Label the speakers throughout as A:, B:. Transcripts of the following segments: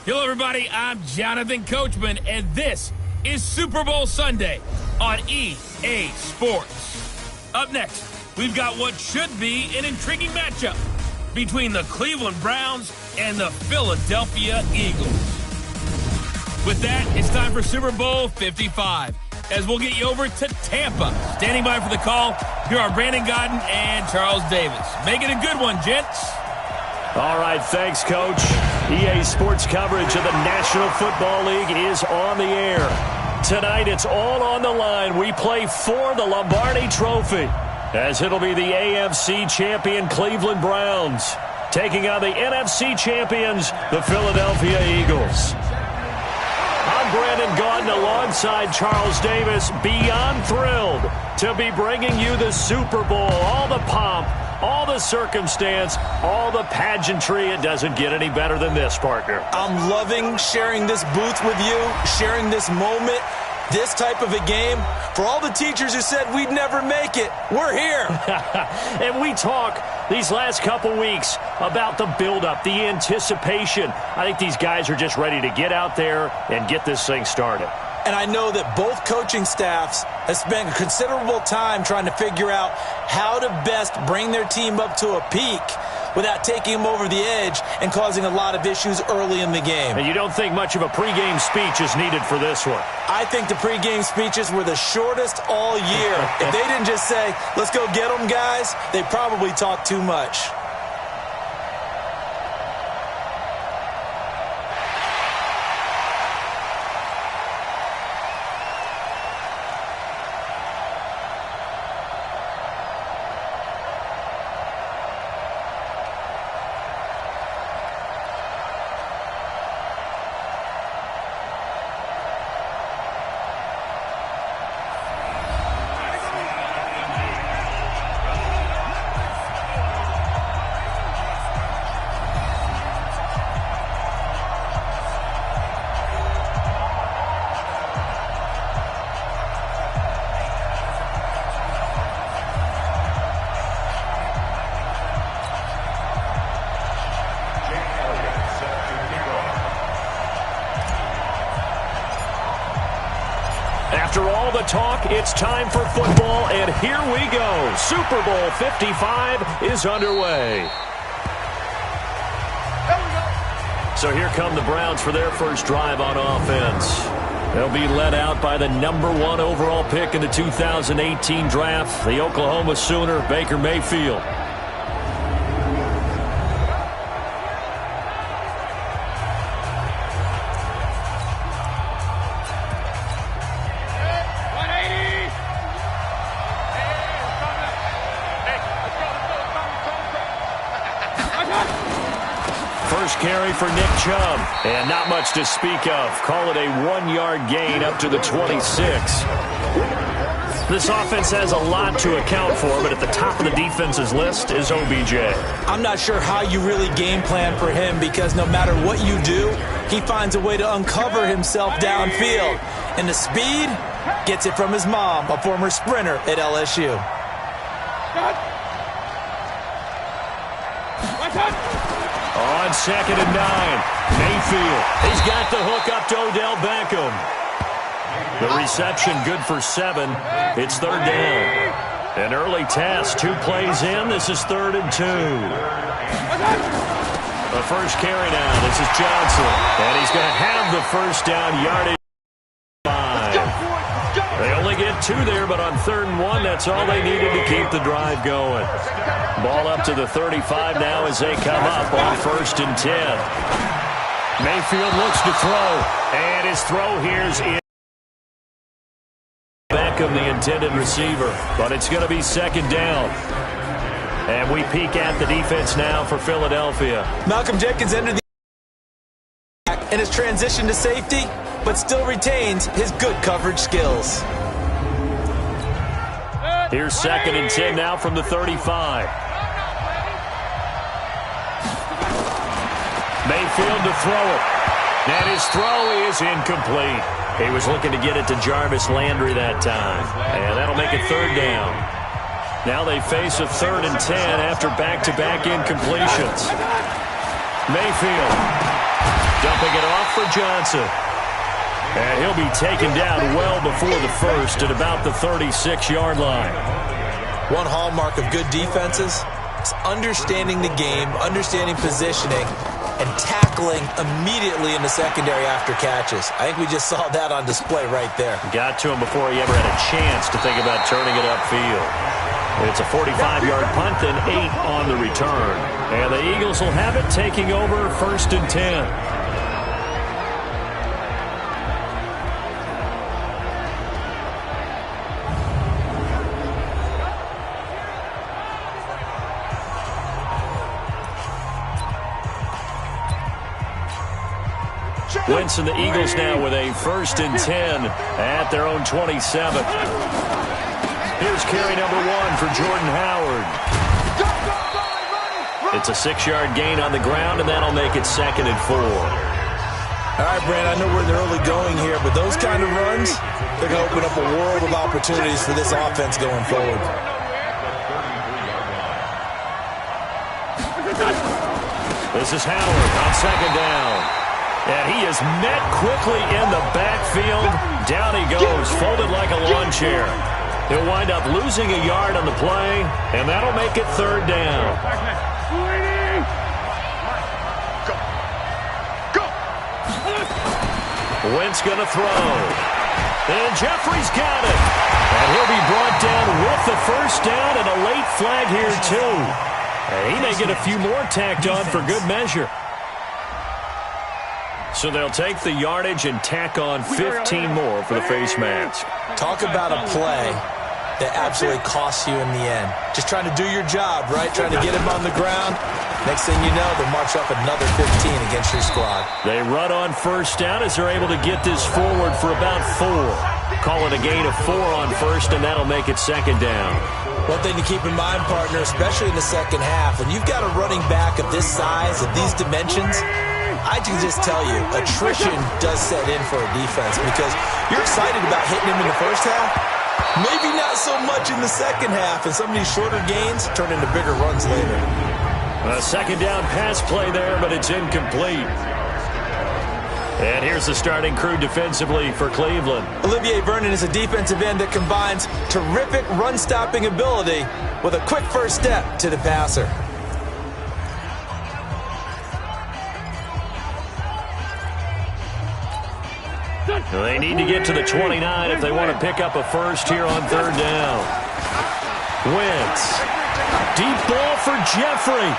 A: Hello, everybody. I'm Jonathan Coachman, and this is Super Bowl Sunday on EA Sports. Up next, we've got what should be an intriguing matchup between the Cleveland Browns and the Philadelphia Eagles. With that, it's time for Super Bowl 55, as we'll get you over to Tampa. Standing by for the call, here are Brandon Godden and Charles Davis. Make it a good one, gents.
B: All right, thanks, Coach. EA Sports coverage of the National Football League is on the air. Tonight, it's all on the line. We play for the Lombardi Trophy, as it'll be the AFC champion Cleveland Browns taking on the NFC champions, the Philadelphia Eagles. I'm Brandon Gaudin alongside Charles Davis, beyond thrilled to be bringing you the Super Bowl, all the pomp, all the circumstance, all the pageantry. It doesn't get any better than this, partner.
C: I'm loving sharing this booth with you, sharing this moment, this type of a game. For all the teachers who said we'd never make it, we're here.
B: And we talk these last couple weeks about the buildup, the anticipation. I think these guys are just ready to get out there and get this thing started.
C: And I know that both coaching staffs have spent considerable time trying to figure out how to best bring their team up to a peak without taking them over the edge and causing a lot of issues early in the game.
B: And you don't think much of a pregame speech is needed for this one?
C: I think the pregame speeches were the shortest all year. If they didn't just say, let's go get them, guys, they probably talked too much.
B: After all the talk, it's time for football, and here we go. Super Bowl 55 is underway. So here come the Browns for their first drive on offense. They'll be led out by the #1 overall pick in the 2018 draft, the Oklahoma Sooner, Baker Mayfield. First carry for Nick Chubb, and not much to speak of. Call it a 1-yard gain up to the 26. This offense has a lot to account for, but at the top of the defense's list is OBJ.
C: I'm not sure how you really game plan for him, because no matter what you do, he finds a way to uncover himself downfield. And the speed gets it from his mom, a former sprinter at LSU.
B: On 2nd and 9, Mayfield. He's got the hook up to Odell Beckham. The reception good for 7. It's 3rd down. An early test, 2 plays in. This is 3rd and 2. The first carry now. This is Johnson. And he's going to have the first down yardage. 5. They only get 2 there, but on 3rd and 1, that's all they needed to keep the drive going. Ball up to the 35 now as they come up on 1st and 10. Mayfield looks to throw, and his throw here's in. Beckham, the intended receiver, but it's going to be 2nd down. And we peek at the defense now for Philadelphia.
C: Malcolm Jenkins entered the and has transitioned to safety, but still retains his good coverage skills.
B: Here's 2nd and 10 now from the 35. Mayfield to throw it. And his throw is incomplete. He was looking to get it to Jarvis Landry that time. And that'll make it 3rd down. Now they face a 3rd and 10 after back-to-back incompletions. Mayfield dumping it off off for Johnson. And he'll be taken down well before the first at about the 36-yard line.
C: One hallmark of good defenses is understanding the game, understanding positioning, and tackling immediately in the secondary after catches. I think we just saw that on display right there.
B: Got to him before he ever had a chance to think about turning it upfield. It's a 45-yard punt and 8 on the return. And the Eagles will have it taking over 1st and 10. Wentz and the Eagles now with a 1st and 10 at their own 27. Here's carry number 1 for Jordan Howard. It's a 6-yard gain on the ground, and that'll make it 2nd and 4.
C: All right, Brand, I know we're in the early going here, but those kind of runs, they're going to open up a world of opportunities for this offense going forward.
B: This is Howard on 2nd down. And he is met quickly in the backfield. Down he goes, folded like a lawn chair. He'll wind up losing a yard on the play, and that'll make it 3rd down. Wentz going to throw. And Jeffrey's got it. And he'll be brought down with the 1st down and a late flag here, too. And he may get a few more tacked on for good measure. So they'll take the yardage and tack on 15 more for the face mask.
C: Talk about a play that absolutely costs you in the end. Just trying to do your job, right? Trying to get him on the ground. Next thing you know, they'll march up another 15 against your squad.
B: They run on 1st down as they're able to get this forward for about 4. Call it a gain of 4 on 1st, and that'll make it 2nd down.
C: One thing to keep in mind, partner, especially in the second half, when you've got a running back of this size, of these dimensions, I can just tell you, attrition does set in for a defense because you're excited about hitting him in the first half. Maybe not so much in the second half, and some of these shorter gains turn into bigger runs later.
B: A 2nd down pass play there, but it's incomplete. And here's the starting crew defensively for Cleveland.
C: Olivier Vernon is a defensive end that combines terrific run-stopping ability with a quick first step to the passer.
B: They need to get to the 29 if they want to pick up a first here on 3rd down. Wentz. Deep ball for Jeffrey.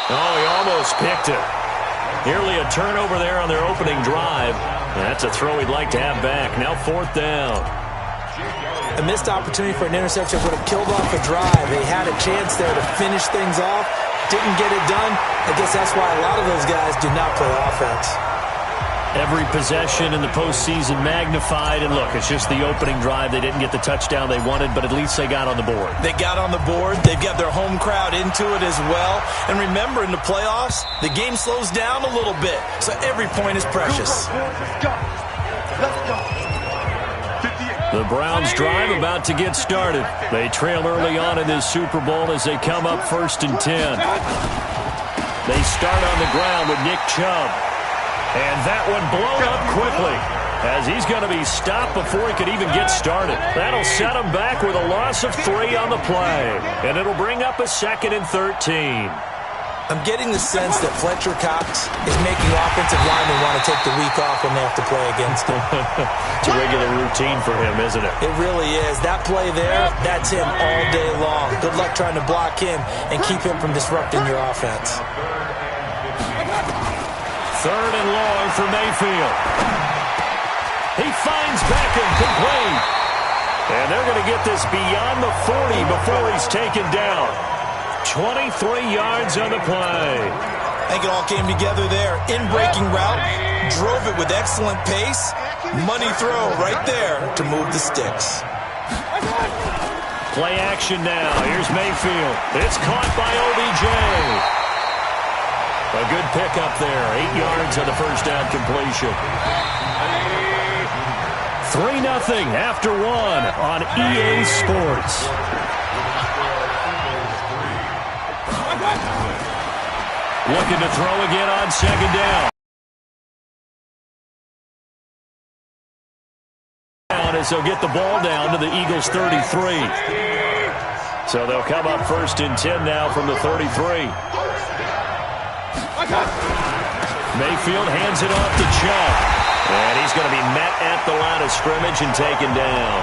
B: Oh, he almost picked it. Nearly a turnover there on their opening drive. That's a throw he'd like to have back. Now 4th down.
C: A missed opportunity for an interception would have killed off a drive. They had a chance there to finish things off. Didn't get it done. I guess that's why a lot of those guys do not play offense.
B: Every possession in the postseason magnified. And look, it's just the opening drive. They didn't get the touchdown they wanted, but at least they got on the board.
C: They got on the board. They've got their home crowd into it as well. And remember, in the playoffs, the game slows down a little bit. So every point is precious.
B: The Browns drive about to get started. They trail early on in this Super Bowl as they come up 1st and 10. They start on the ground with Nick Chubb. And that one blown up quickly as he's going to be stopped before he could even get started. That'll set him back with a loss of 3 on the play. And it'll bring up a 2nd and 13.
C: I'm getting the sense that Fletcher Cox is making offensive linemen want to take the week off when they have to play against him.
B: It's a regular routine for him, isn't it?
C: It really is. That play there, that's him all day long. Good luck trying to block him and keep him from disrupting your offense.
B: 3rd and long for Mayfield. He finds Beckham complete. And they're going to get this beyond the 40 before he's taken down. 23 yards on the play.
C: I think it all came together there. In-breaking route, drove it with excellent pace. Money throw right there to move the sticks.
B: Play action now. Here's Mayfield. It's caught by OBJ. A good pickup there. 8 yards on the first down completion. 3-0 after 1 on EA Sports. Looking to throw again on 2nd down. as they'll get the ball down to the Eagles' 33. So they'll come up 1st and 10 now from the 33. Mayfield hands it off to Chubb. And he's going to be met at the line of scrimmage and taken down.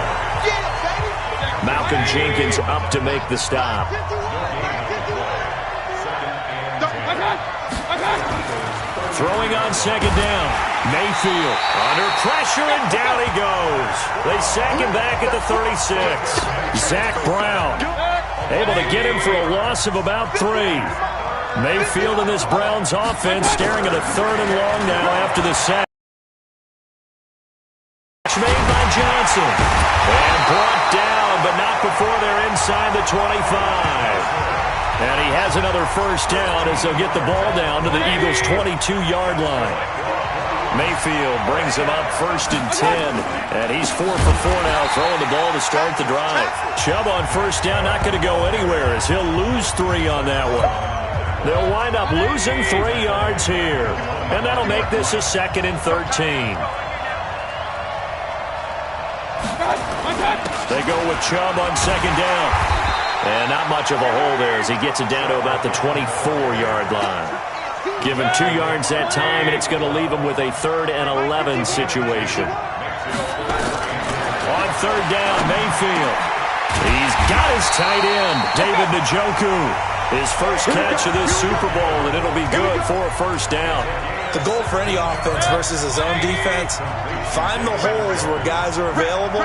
B: Malcolm Jenkins up to make the stop. Throwing on 2nd down. Mayfield under pressure, and down he goes. They sack him back at the 36. Zach Brown able to get him for a loss of about 3. Mayfield in this Browns offense staring at a 3rd and long now after the sack. Made by Johnson. And brought down, but not before they're inside the 25. And he has another 1st down as they'll get the ball down to the Eagles' 22-yard line. Mayfield brings him up 1st and 10. And he's 4 for 4 now, throwing the ball to start the drive. Chubb on 1st down, not going to go anywhere as he'll lose 3 on that one. They'll wind up losing 3 yards here. And that'll make this a 2nd and 13. They go with Chubb on 2nd down. And not much of a hole there as he gets it down to about the 24-yard line. Give him 2 yards that time, and it's going to leave him with a 3rd and 11 situation. On 3rd down, Mayfield. He's got his tight end, David Njoku. His first catch of this Super Bowl, and it'll be good for a 1st down.
C: The goal for any offense versus his own defense, find the holes where guys are available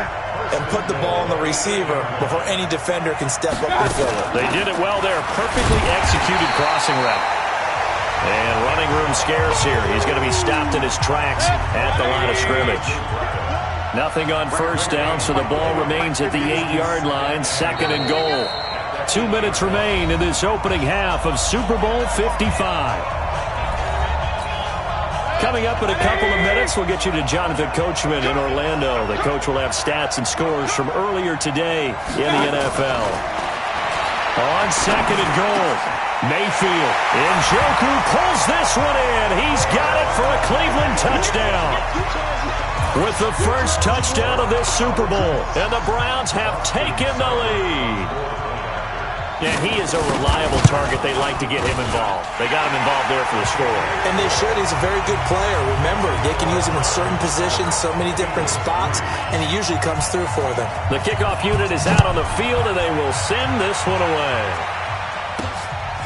C: and put the ball on the receiver before any defender can step up and fill it.
B: They did it well there. Perfectly executed crossing route. And running room scarce here. He's going to be stopped in his tracks at the line of scrimmage. Nothing on 1st down, so the ball remains at the 8-yard line, 2nd and goal. 2 minutes remain in this opening half of Super Bowl 55. Coming up in a couple of minutes, we'll get you to Jonathan Coachman in Orlando. The coach will have stats and scores from earlier today in the NFL. On 2nd and goal, Mayfield. Njoku pulls this one in. He's got it for a Cleveland touchdown. With the first touchdown of this Super Bowl, and the Browns have taken the lead. Yeah, he is a reliable target. They like to get him involved. They got him involved there for the score.
C: And they should. He's a very good player. Remember, they can use him in certain positions, so many different spots, and he usually comes through for them.
B: The kickoff unit is out on the field, and they will send this one away.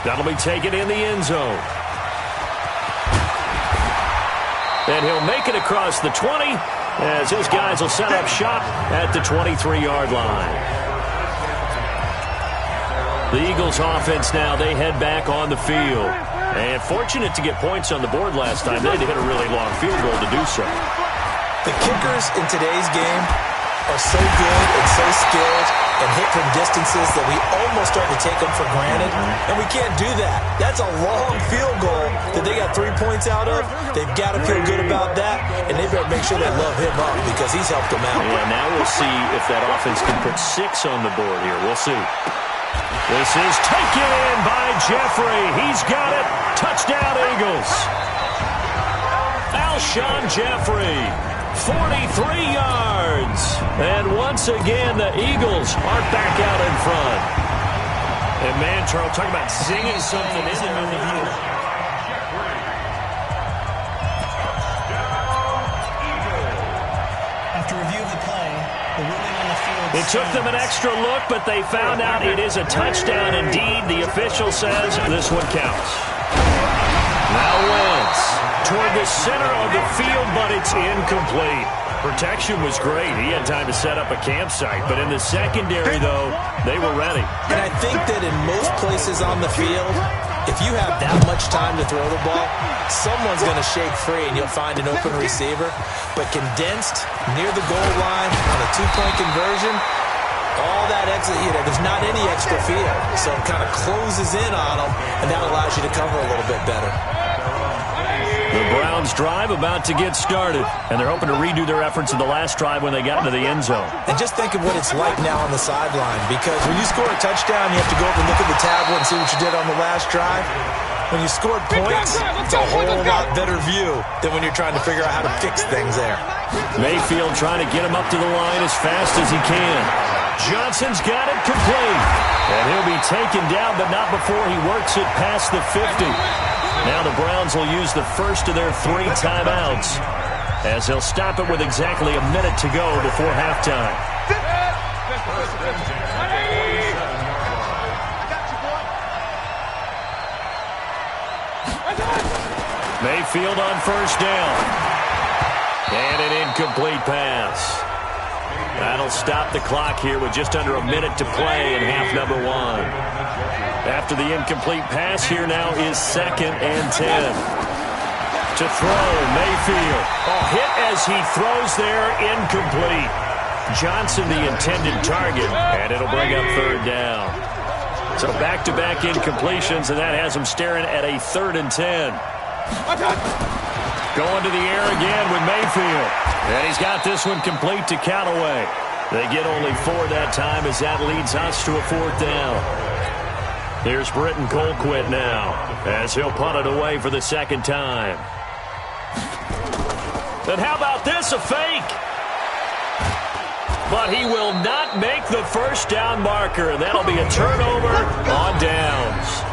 B: That'll be taken in the end zone. And he'll make it across the 20, as his guys will set up shop at the 23-yard line. The Eagles offense now, they head back on the field. And fortunate to get points on the board last time. They had to hit a really long field goal to do so.
C: The kickers in today's game are so good and so skilled and hit from distances that we almost start to take them for granted. And we can't do that. That's a long field goal that they got 3 points out of. They've got to feel good about that, and they better make sure they love him up because he's helped them out.
B: Yeah, now we'll see if that offense can put 6 on the board here. We'll see. This is taken in by Jeffrey. He's got it. Touchdown, Eagles. Alshon Jeffrey, 43 yards. And once again, the Eagles are back out in front. And man, Charles, talk about singing something in the field.
D: After review of the play, the ruling on the field.
B: It took them an extra look, but they found out it is a touchdown indeed. The official says this one counts. Now Wentz toward the center of the field, but it's incomplete. Protection was great. He had time to set up a campsite, but in the secondary, though, they were ready.
C: And I think that in most places on the field, if you have that much time to throw the ball, someone's going to shake free and you'll find an open receiver. But condensed near the goal line on a 2-point conversion, all that extra, there's not any extra field. So it kind of closes in on them, and that allows you to cover a little bit better.
B: The Browns drive about to get started, and they're hoping to redo their efforts in the last drive when they got into the end zone.
C: And just think of what it's like now on the sideline, because when you score a touchdown, you have to go over and look at the tablet and see what you did on the last drive. when you scored points, it's a whole lot better view than when you're trying to figure out how to fix things there.
B: Mayfield trying to get him up to the line as fast as he can. Johnson's got it complete. And he'll be taken down, but not before he works it past the 50. Now the Browns will use the first of their 3 timeouts, as they'll stop it with exactly a minute to go before halftime. Mayfield on first down. And an incomplete pass. That'll stop the clock here with just under a minute to play in half number 1. After the incomplete pass, here now is 2nd and 10. To throw, Mayfield. Hit as he throws there, incomplete. Johnson the intended target, and it'll bring up 3rd down. So back-to-back incompletions, and that has him staring at a 3rd and 10. Going to the air again with Mayfield. And he's got this one complete to Callaway. They get only 4 that time as that leads us to a 4th down. Here's Britton Colquitt now as he'll punt it away for the 2nd time. And how about this, a fake? But he will not make the first down marker, and that'll be a turnover on downs.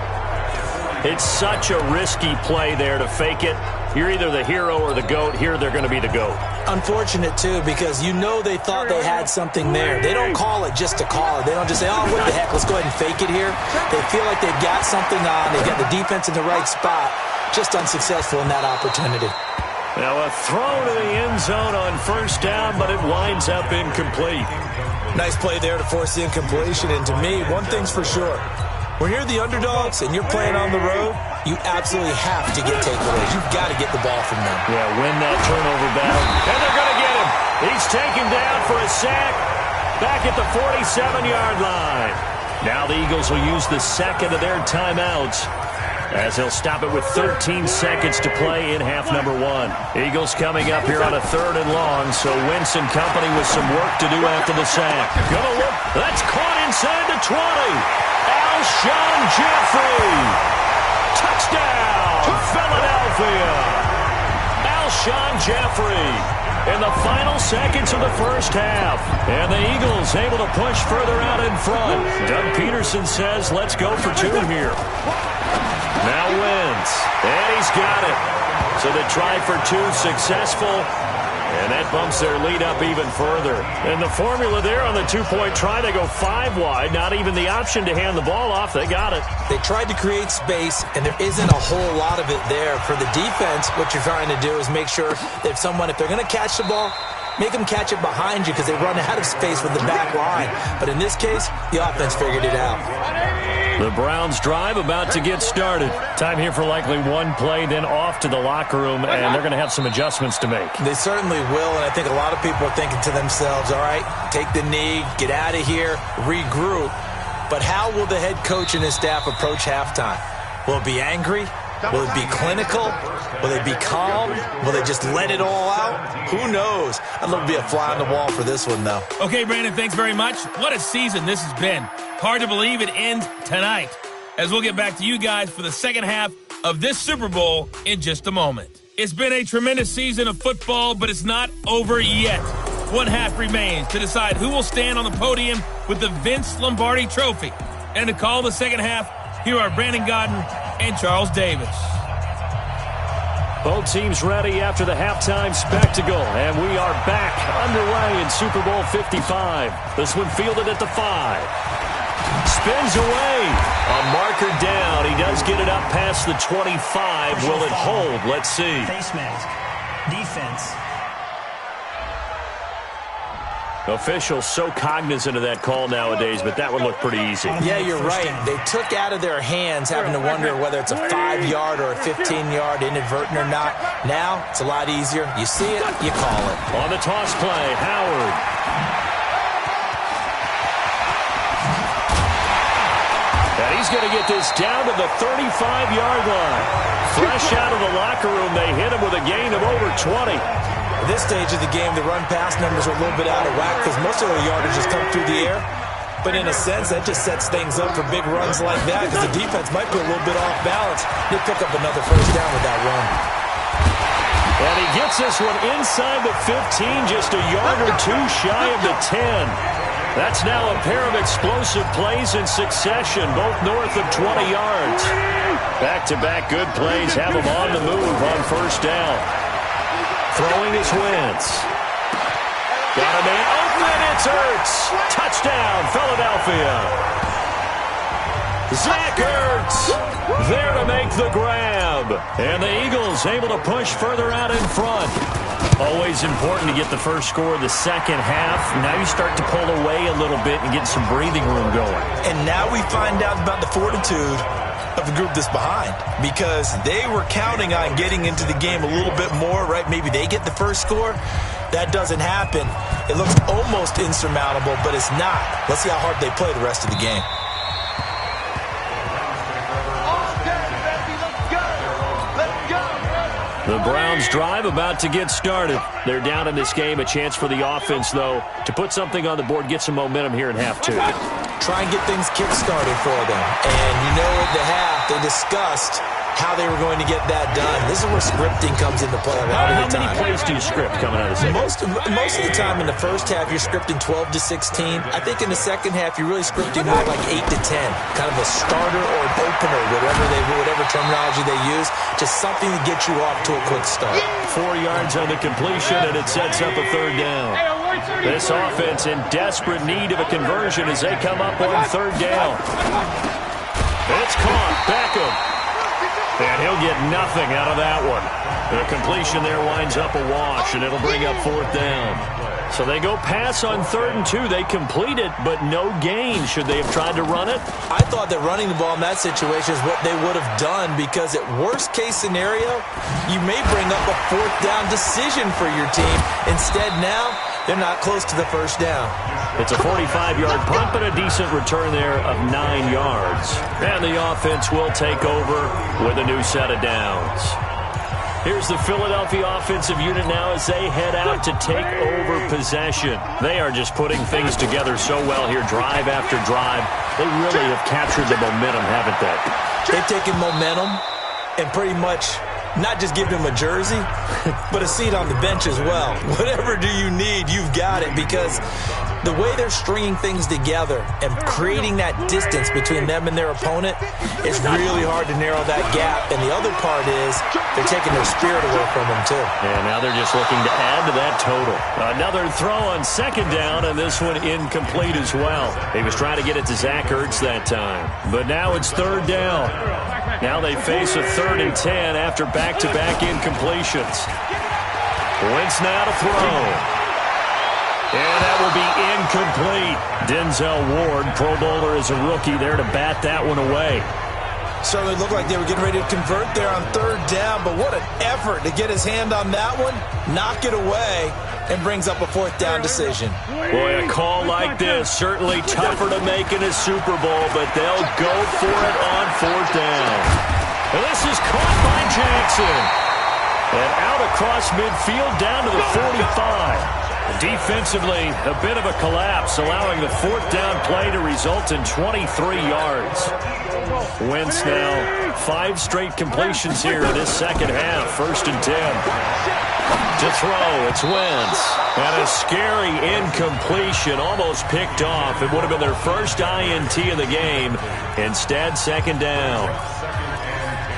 B: It's such a risky play there to fake it. You're either the hero or the GOAT. Here they're going to be the GOAT.
C: Unfortunate, too, because you know they thought they had something there. They don't call it just to call it. They don't just say, oh, what the heck, let's go ahead and fake it here. They feel like they've got something on. They've got the defense in the right spot. Just unsuccessful in that opportunity.
B: Now a throw to the end zone on first down, but it winds up incomplete.
C: Nice play there to force the incompletion. And to me, one thing's for sure. When you're the underdogs and you're playing on the road, you absolutely have to get takeaways. You've got to get the ball from them.
B: Yeah, win that turnover battle. And they're going to get him. He's taken down for a sack back at the 47-yard line. Now the Eagles will use the 2nd of their timeouts as they'll stop it with 13 seconds to play in half number 1. Eagles coming up here on a 3rd and long, so Wentz and company with some work to do after the sack. Gonna look. That's caught inside the 20. Alshon Jeffrey. Touchdown, Philadelphia. Alshon Jeffrey in the final seconds of the first half. And the Eagles able to push further out in front. Doug Peterson says, let's go for 2 here. Now Wentz, and he's got it. So the try for 2 successful, and that bumps their lead up even further. And the formula there on the 2-point try, they go 5 wide, not even the option to hand the ball off. They got it.
C: They tried to create space, and there isn't a whole lot of it there. For the defense, what you're trying to do is make sure that if they're going to catch the ball, make them catch it behind you because they run out of space with the back line. But in this case, the offense figured it out.
B: The Browns drive about to get started. Time here for likely 1 play, then off to the locker room, and they're going to have some adjustments to make.
C: They certainly will, and I think a lot of people are thinking to themselves, all right, take the knee, get out of here, regroup. But how will the head coach and his staff approach halftime? Will it be angry? Will it be clinical? Will they be calm? Will they just let it all out? Who knows? I'd love to be a fly on the wall for this one, though.
A: Okay, Brandon, thanks very much. What a season this has been. Hard to believe it ends tonight, as we'll get back to you guys for the 2nd half of this Super Bowl in just a moment. It's been a tremendous season of football, but it's not over yet. 1 half remains to decide who will stand on the podium with the Vince Lombardi Trophy. And to call the 2nd half, here are Brandon Godden and Charles Davis.
B: Both teams ready after the halftime spectacle, and we are back underway in Super Bowl 55. This one fielded at the 5. Spins away. A marker down. He does get it up past the 25. Will it hold? Let's see.
D: Face mask. Defense.
B: Officials so cognizant of that call nowadays, but that would look pretty easy.
C: Yeah, you're right. They took out of their hands having to wonder whether it's a 5-yard or a 15-yard, inadvertent or not. Now, it's a lot easier. You see it, you call it.
B: On the toss play, Howard. And he's going to get this down to the 35-yard line. Fresh out of the locker room, they hit him with a gain of over 20.
C: At this stage of the game, the run-pass numbers are a little bit out of whack because most of their yardage has come through the air. But in a sense, that just sets things up for big runs like that because the defense might be a little bit off balance. He'll pick up another first down with that run.
B: And he gets this one inside the 15, just a yard or two shy of the 10. That's now a pair of explosive plays in succession, both north of 20 yards. Back-to-back good plays have him on the move on first down. Throwing is Wentz. Got a man open, it's Ertz. Touchdown, Philadelphia. Zach Ertz there to make the grab. And the Eagles able to push further out in front. Always important to get the first score of the second half. Now you start to pull away a little bit and get some breathing room going.
C: And now we find out about the fortitude of the group that's behind, because they were counting on getting into the game a little bit more, right? Maybe they get the first score. That doesn't happen. It looks almost insurmountable, but it's not. Let's see how hard they play the rest of the game.
B: The Browns drive about to get started. They're down in this game. A chance for the offense, though, to put something on the board, get some momentum here in half two.
C: Try and get things kick-started for them. And you know at the half, they discussed how they were going to get that done. This is where scripting comes into play a lot of the time.
B: How many plays do you script coming out of the second?
C: Most of the time in the first half, you're scripting 12 to 16. I think in the second half, you're really scripting more like 8 to 10. Kind of a starter or an opener, whatever terminology they use. Just something to get you off to a quick start.
B: 4 yards on the completion, and it sets up a third down. This offense in desperate need of a conversion as they come up on third down. It's caught. Beckham. And he'll get nothing out of that one. The completion there winds up a wash, and it'll bring up fourth down. So they go pass on 3rd and 2. They complete it, but no gain. Should they have tried to run it?
C: I thought that running the ball in that situation is what they would have done, because at worst case scenario, you may bring up a fourth down decision for your team. Instead now, they're not close to the first down.
B: It's a 45-yard punt, but a decent return there of 9 yards. And the offense will take over with a new set of downs. Here's the Philadelphia offensive unit now as they head out to take over possession. They are just putting things together so well here, drive after drive. They really have captured the momentum, haven't they?
C: They've taken momentum and pretty much not just given him a jersey, but a seat on the bench as well. Whatever do you need, you've got it, because the way they're stringing things together and creating that distance between them and their opponent, it's really hard to narrow that gap. And the other part is they're taking their spirit away from them, too.
B: And now they're just looking to add to that total. Another throw on second down, and this one incomplete as well. He was trying to get it to Zach Ertz that time. But now it's third down. Now they face a 3rd and 10 after back-to-back incompletions. Wentz now to throw. And that will be incomplete. Denzel Ward, Pro Bowler as a rookie, there to bat that one away.
C: Certainly looked like they were getting ready to convert there on 3rd down, but what an effort to get his hand on that one, knock it away, and brings up a 4th down decision.
B: Boy, a call like this, certainly tougher to make in a Super Bowl, but they'll go for it on 4th down. And this is caught by Jackson. And out across midfield down to the 45. Defensively, a bit of a collapse, allowing the 4th down play to result in 23 yards. Wentz now 5 straight completions here in this second half. 1st and 10. To throw, it's Wentz. And a scary incompletion, almost picked off. It would have been their first INT of the game. Instead, 2nd down.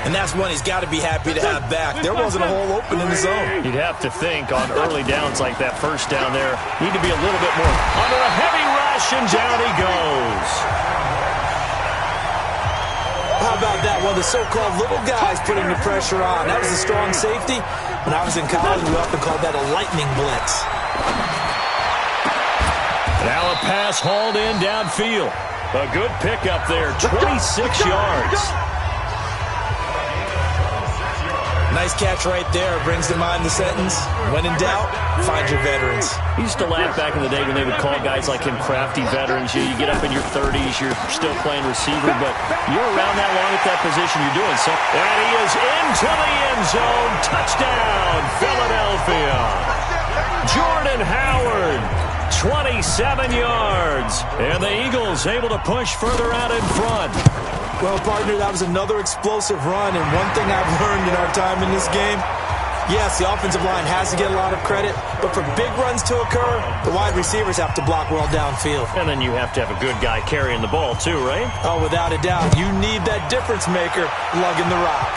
C: And that's one he's got to be happy to have back. There wasn't a hole open in the zone.
B: You'd have to think on early downs like that, first down there, need to be a little bit more under a heavy rush, and down he goes.
C: How about that? One of the so-called little guys putting the pressure on. That was a strong safety. When I was in college, we often called that a lightning blitz.
B: Now a pass hauled in downfield. A good pickup there, 26 yards.
C: Nice catch right there. Brings to mind the sentence, when in doubt, find your veterans.
B: I used to laugh back in the day when they would call guys like him crafty veterans. You get up in your 30s, you're still playing receiver, but you're around that long at that position, you're doing something. And he is into the end zone. Touchdown, Philadelphia. Jordan Howard 27 yards. And the Eagles able to push further out in front.
C: Well, partner, that was another explosive run. And one thing I've learned in our time in this game, yes, the offensive line has to get a lot of credit, but for big runs to occur, the wide receivers have to block well downfield.
B: And then you have to have a good guy carrying the ball too, right?
C: Oh, without a doubt. You need that difference maker lugging the rock.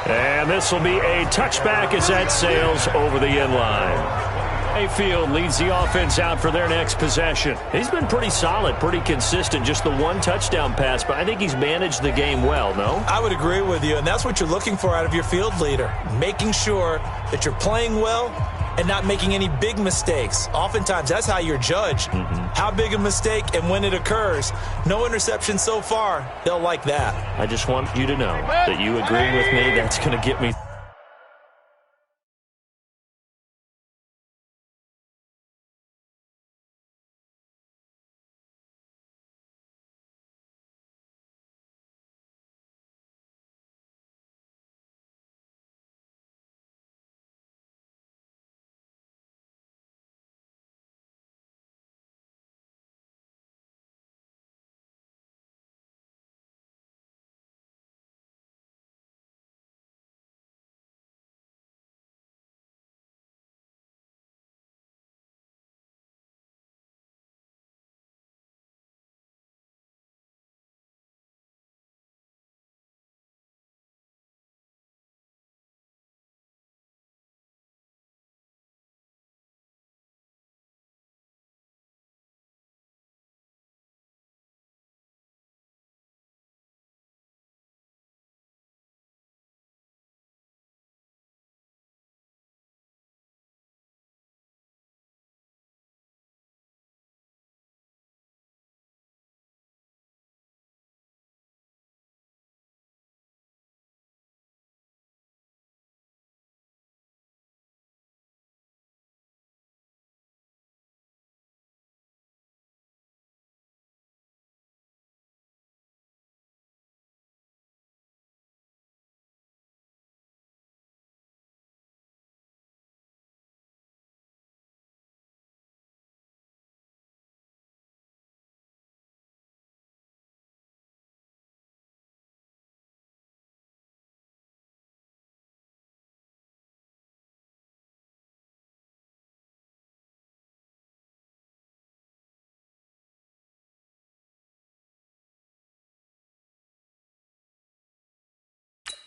B: And this will be a touchback as that sails over the end line. Mayfield leads the offense out for their next possession. He's been pretty solid, pretty consistent, just the one touchdown pass, but I think he's managed the game well, no?
C: I would agree with you, and that's what you're looking for out of your field leader, making sure that you're playing well and not making any big mistakes. Oftentimes, that's how you're judged. How big a mistake and when it occurs. No interception so far. They'll like that.
B: I just want you to know that you agree with me. That's going to get me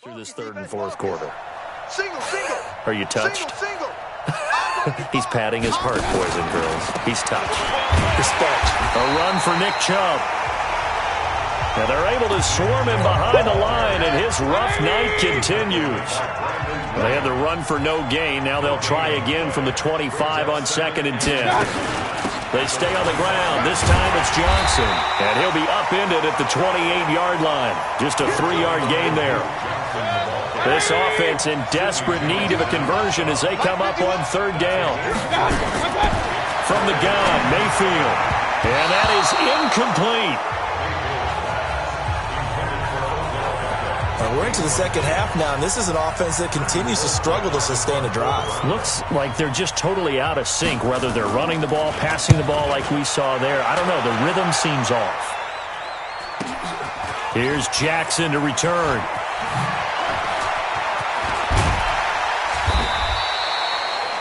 B: through this third and fourth quarter. Are you touched? He's patting his heart, boys and girls. He's touched.
C: Respect.
B: A run for Nick Chubb. And they're able to swarm him behind the line, and his rough night continues. They had the run for no gain. Now they'll try again from the 25 on 2nd and 10. They stay on the ground. This time it's Johnson. And he'll be upended at the 28-yard line. Just a 3-yard gain there. This offense in desperate need of a conversion as they come up on 3rd down. From the gun, Mayfield. And that is incomplete.
C: We're into the second half now, and this is an offense that continues to struggle to sustain a drive.
B: Looks like they're just totally out of sync, whether they're running the ball, passing the ball like we saw there. I don't know. The rhythm seems off. Here's Jackson to return.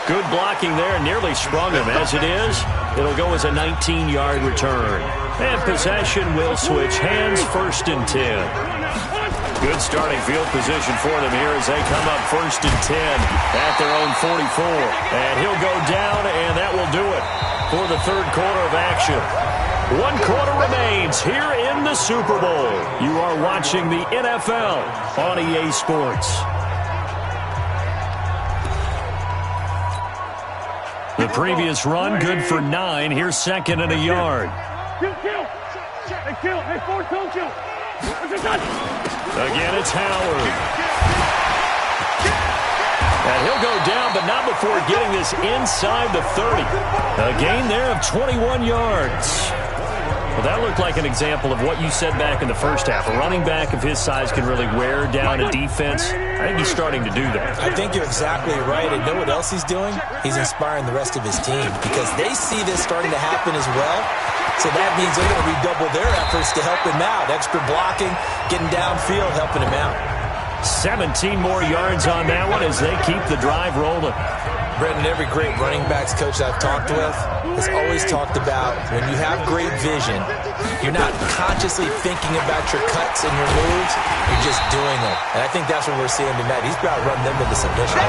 B: Good blocking there, nearly sprung him. As it is, it'll go as a 19-yard return. And possession will switch hands, 1st and 10. Good starting field position for them here as they come up 1st and 10 at their own 44. And he'll go down, and that will do it for the 3rd quarter of action. 1 quarter remains here in the Super Bowl. You are watching the NFL on EA Sports. The previous run, good for 9. Here's 2nd and a yard. Again, it's Howard. And he'll go down, but not before getting this inside the 30. A gain there of 21 yards. Well, that looked like an example of what you said back in the first half. A running back of his size can really wear down a defense. I think he's starting to do that.
C: I think you're exactly right. And know what else he's doing? He's inspiring the rest of his team because they see this starting to happen as well. So that means they're going to redouble their efforts to help him out. Extra blocking, getting downfield, helping him out.
B: 17 more yards on that one as they keep the drive rolling.
C: Brendan, every great running backs coach I've talked with has always talked about when you have great vision, you're not consciously thinking about your cuts and your moves, you're just doing them. And I think that's what we're seeing tonight. He's about to run them into submission.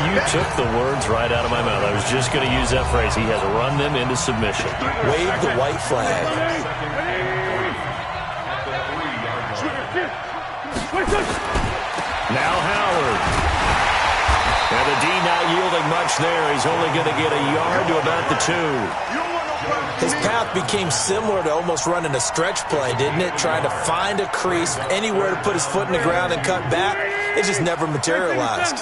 B: You took the words right out of my mouth. I was just going to use that phrase. He has run them into submission.
C: Wave the white flag.
B: Now Howard. And the D not yielding much there. He's only going to get a yard to about the 2.
C: His path became similar to almost running a stretch play, didn't it? Trying to find a crease, anywhere to put his foot in the ground and cut back. It just never materialized.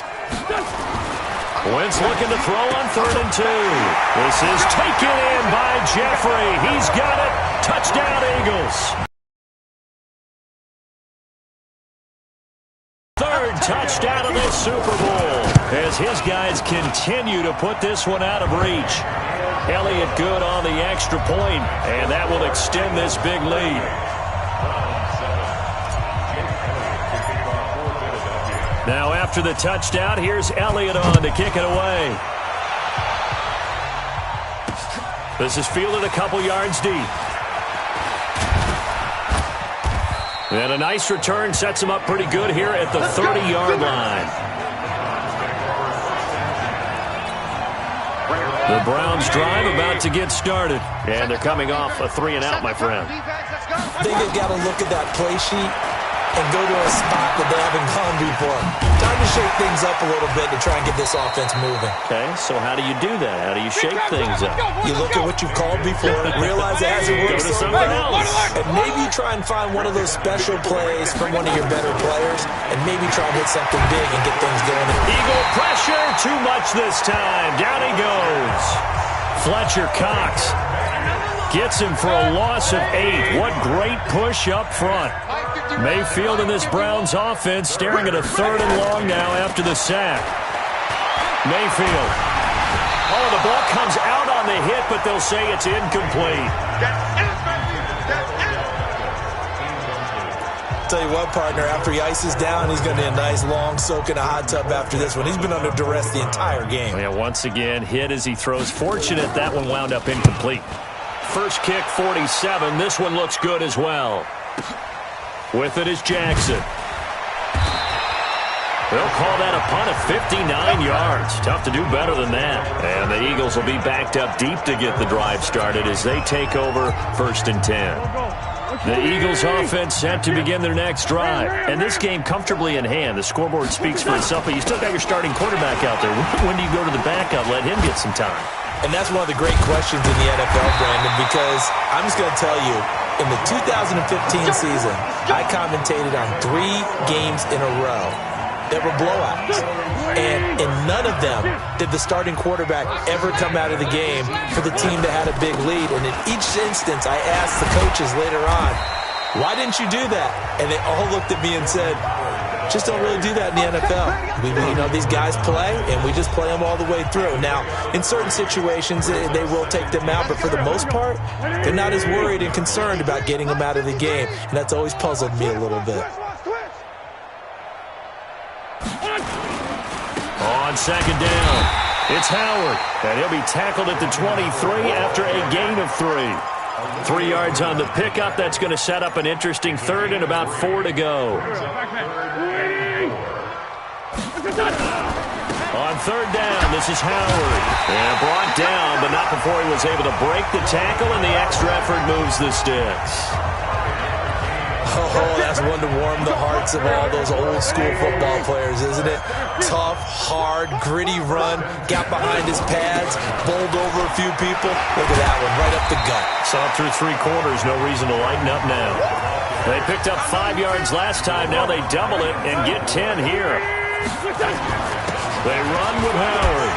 B: Wentz looking to throw on 3rd and 2. This is taken in by Jeffrey. He's got it. Touchdown, Eagles. Third touchdown of this Super Bowl as his guys continue to put this one out of reach. Elliott good on the extra point, and that will extend this big lead. Now after the touchdown, here's Elliott on to kick it away. This is fielded a couple yards deep. And a nice return sets him up pretty good here at the 30-yard line. The Browns drive about to get started. And they're coming off a 3-and-out, my friend.
C: I think they've got to look at that play sheet and go to a spot that they haven't gone before. Time to shake things up a little bit to try and get this offense moving.
B: Okay, so how do you do that? How do you shake things up?
C: You look at what you've called before, realize it hasn't worked
B: so well,
C: and maybe you try and find one of those special plays from one of your better players, and maybe try and hit something big and get things going.
B: Eagle pressure, too much this time. Down he goes. Fletcher Cox gets him for a loss of 8. What great push up front. Mayfield in this Browns offense staring at a 3rd and long now after the sack. Mayfield. Oh, the ball comes out on the hit, but they'll say it's incomplete.
C: Tell you what, partner, after he ices down, he's going to need a nice long soak in a hot tub after this one. He's been under duress the entire game.
B: Yeah, once again, hit as he throws. Fortunate that one wound up incomplete. First kick, 47. This one looks good as well. With it is Jackson. They'll call that a punt of 59 yards. Tough to do better than that. And the Eagles will be backed up deep to get the drive started as they take over 1st and 10. The Eagles offense set to begin their next drive. And this game comfortably in hand. The scoreboard speaks for itself, but you still got your starting quarterback out there. When do you go to the backup? Let him get some time.
C: And that's one of the great questions in the NFL, Brandon, because I'm just going to tell you, in the 2015 season, I commentated on 3 games in a row that were blowouts. And in none of them did the starting quarterback ever come out of the game for the team that had a big lead. And in each instance, I asked the coaches later on, why didn't you do that? And they all looked at me and said, just don't really do that in the NFL. You know, these guys play, and we just play them all the way through. Now, in certain situations, they will take them out, but for the most part, they're not as worried and concerned about getting them out of the game, and that's always puzzled me a little bit.
B: On 2nd down, it's Howard, and he'll be tackled at the 23 after a gain of 3. 3 yards on the pickup. That's going to set up an interesting 3rd and about 4 to go. On 3rd down, this is Howard. And brought down, but not before he was able to break the tackle, and the extra effort moves the sticks.
C: Oh, that's one to warm the hearts of all those old school football players, isn't it? Tough, hard, gritty run, got behind his pads, bowled over a few people. Look at that one, right up the gut.
B: Saw it through 3 quarters, no reason to lighten up now. They picked up 5 yards last time, now they double it and get 10 here. They run with Howard.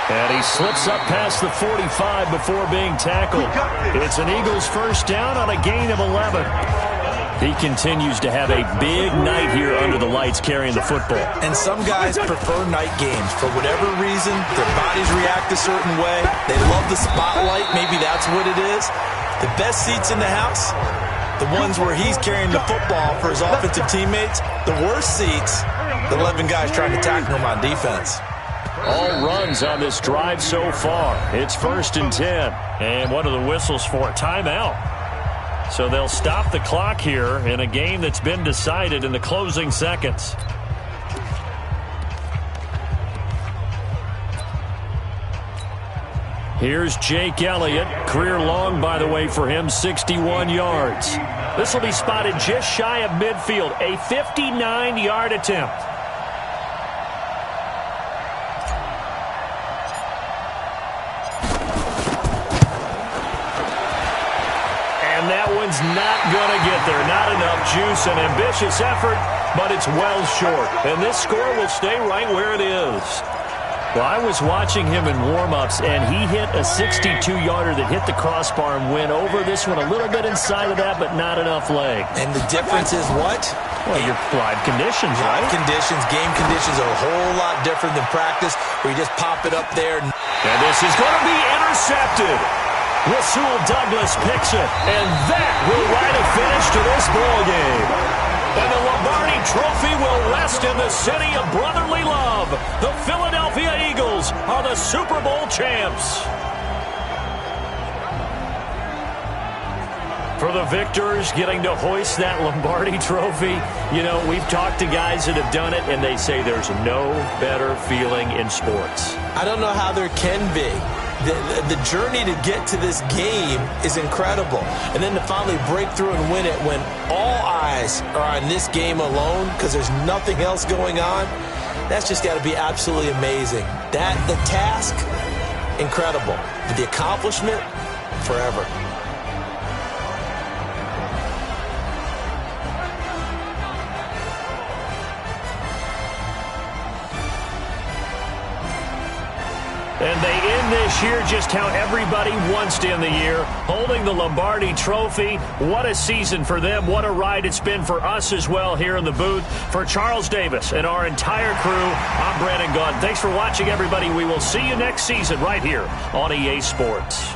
B: And he slips up past the 45 before being tackled. It's an Eagles first down on a gain of 11. He continues to have a big night here under the lights carrying the football.
C: And some guys prefer night games. For whatever reason, their bodies react a certain way. They love the spotlight. Maybe that's what it is. The best seats in the house, the ones where he's carrying the football for his offensive teammates. The worst seats, the 11 guys trying to tackle him on defense.
B: All runs on this drive so far. It's 1st and 10. And one of the whistles for a timeout. So they'll stop the clock here in a game that's been decided in the closing seconds. Here's Jake Elliott. Career long, by the way, for him, 61 yards. This will be spotted just shy of midfield, a 59-yard attempt. And that one's not going to get there. Not enough juice. An ambitious effort, but it's well short. And this score will stay right where it is. Well, I was watching him in warm-ups, and he hit a 62-yarder that hit the crossbar and went over this one a little bit inside of that, but not enough leg.
C: And the difference is what?
B: Well, your live conditions, right?
C: Live conditions, game conditions are a whole lot different than practice, where you just pop it up there.
B: And this is going to be intercepted. Rasul Douglas picks it, and that will write a finish to this ball game. And the Lombardi Trophy will rest in the city of brotherly love. The Philadelphia Eagles are the Super Bowl champs. For the victors, getting to hoist that Lombardi Trophy, you know, we've talked to guys that have done it, and they say there's no better feeling in sports.
C: I don't know how there can be. The journey to get to this game is incredible. And then to finally break through and win it when all eyes are on this game alone because there's nothing else going on, that's just got to be absolutely amazing. The task, incredible. But the accomplishment, forever.
B: And they end this year just how everybody wants to end the year, holding the Lombardi Trophy. What a season for them. What a ride it's been for us as well here in the booth. For Charles Davis and our entire crew, I'm Brandon Gunn. Thanks for watching, everybody. We will see you next season right here on EA Sports.